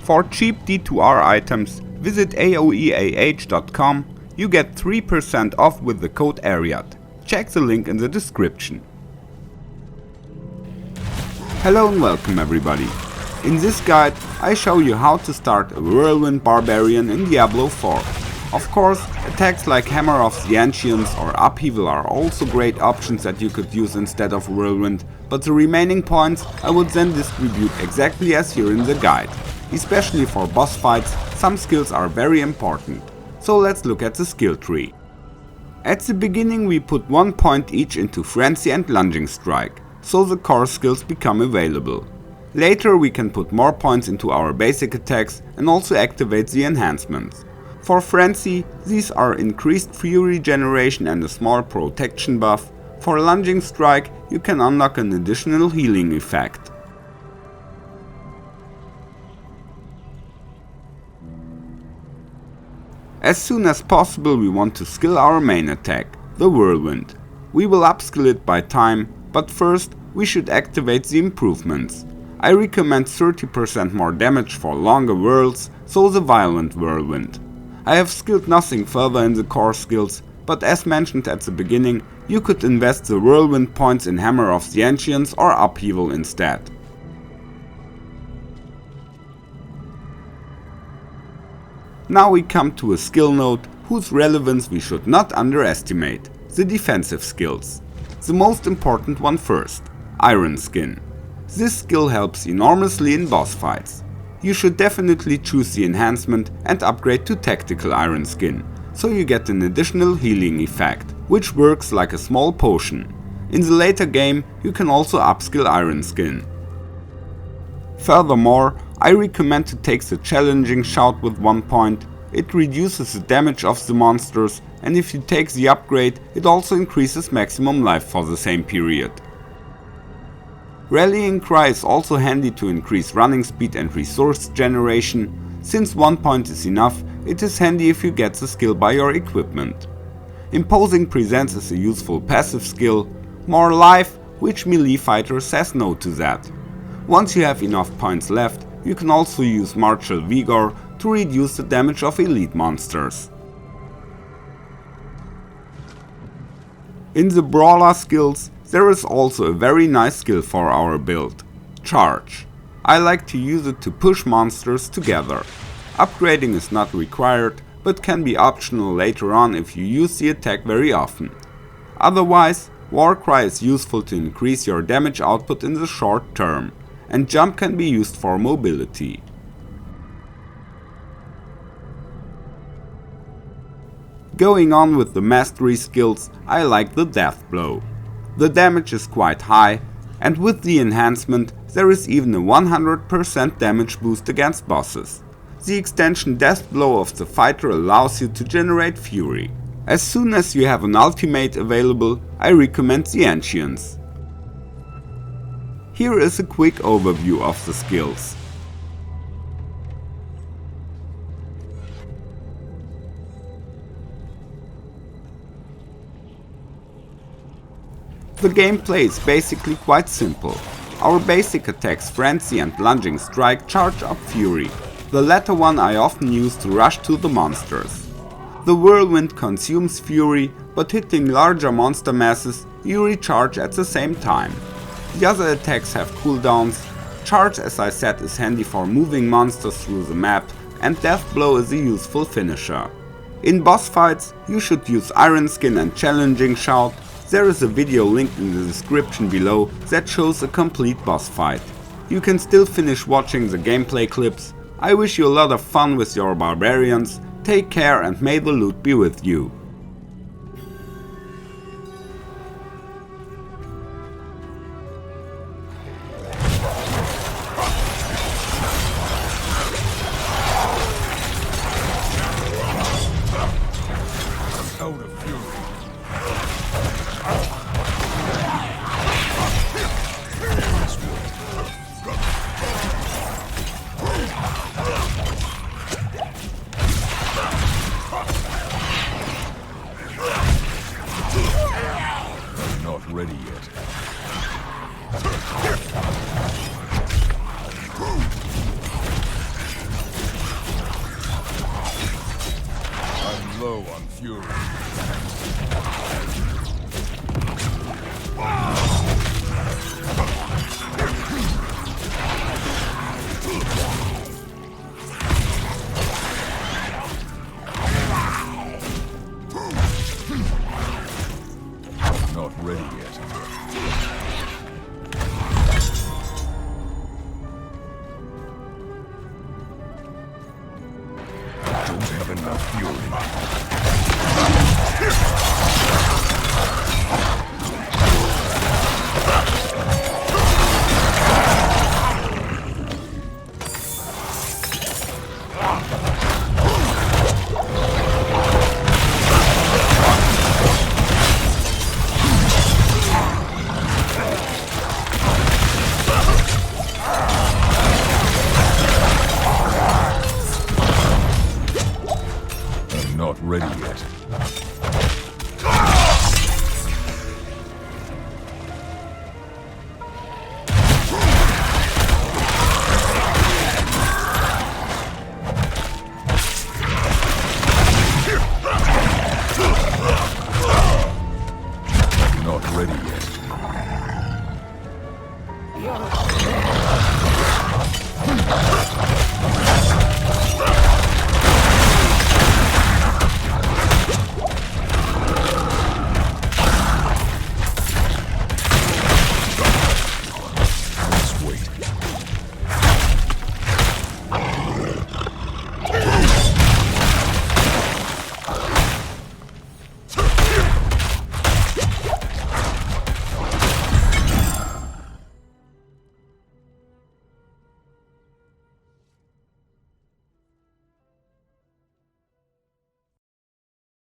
For cheap D2R items, visit aoeah.com. You get 3% off with the code ARIAD. Check the link in the description. Hello and welcome everybody. In this guide I show you how to start a Whirlwind Barbarian in Diablo 4. Of course, attacks like Hammer of the Ancients or Upheaval are also great options that you could use instead of Whirlwind, but the remaining points I would then distribute exactly as here in the guide. Especially for boss fights, some skills are very important. So let's look at the skill tree. At the beginning we put 1 point each into Frenzy and Lunging Strike, so the core skills become available. Later we can put more points into our basic attacks and also activate the enhancements. For Frenzy, these are increased Fury generation and a small protection buff. For Lunging Strike, you can unlock an additional healing effect. As soon as possible we want to skill our main attack, the Whirlwind. We will upskill it by time, but first we should activate the improvements. I recommend 30% more damage for longer whirls, so the Violent Whirlwind. I have skilled nothing further in the core skills, but as mentioned at the beginning, you could invest the Whirlwind points in Hammer of the Ancients or Upheaval instead. Now we come to a skill node whose relevance we should not underestimate, the defensive skills. The most important one first, Iron Skin. This skill helps enormously in boss fights. You should definitely choose the enhancement and upgrade to Tactical Iron Skin, so you get an additional healing effect, which works like a small potion. In the later game you can also upskill Iron Skin. Furthermore, I recommend to take the Challenging Shout with 1 point. It reduces the damage of the monsters, and if you take the upgrade it also increases maximum life for the same period. Rallying Cry is also handy to increase running speed and resource generation. Since 1 point is enough, it is handy if you get the skill by your equipment. Imposing Presence is a useful passive skill. More life, which melee fighter says no to that. Once you have enough points left, you can also use Martial Vigor to reduce the damage of elite monsters. In the Brawler skills, there is also a very nice skill for our build, Charge. I like to use it to push monsters together. Upgrading is not required, but can be optional later on if you use the attack very often. Otherwise, Warcry is useful to increase your damage output in the short term, and Jump can be used for mobility. Going on with the mastery skills, I like the Death Blow. The damage is quite high, and with the enhancement there is even a 100% damage boost against bosses. The extension Death Blow of the fighter allows you to generate fury. As soon as you have an ultimate available, I recommend the Ancients. Here is a quick overview of the skills. The gameplay is basically quite simple. Our basic attacks Frenzy and Lunging Strike charge up Fury. The latter one I often use to rush to the monsters. The Whirlwind consumes Fury, but hitting larger monster masses you recharge at the same time. The other attacks have cooldowns. Charge, as I said, is handy for moving monsters through the map, and Death Blow is a useful finisher. In boss fights you should use Iron Skin and Challenging Shout. There is a video linked in the description below that shows a complete boss fight. You can still finish watching the gameplay clips. I wish you a lot of fun with your barbarians. Take care and may the loot be with you. on fury. Not ready yet. Don't have enough fury.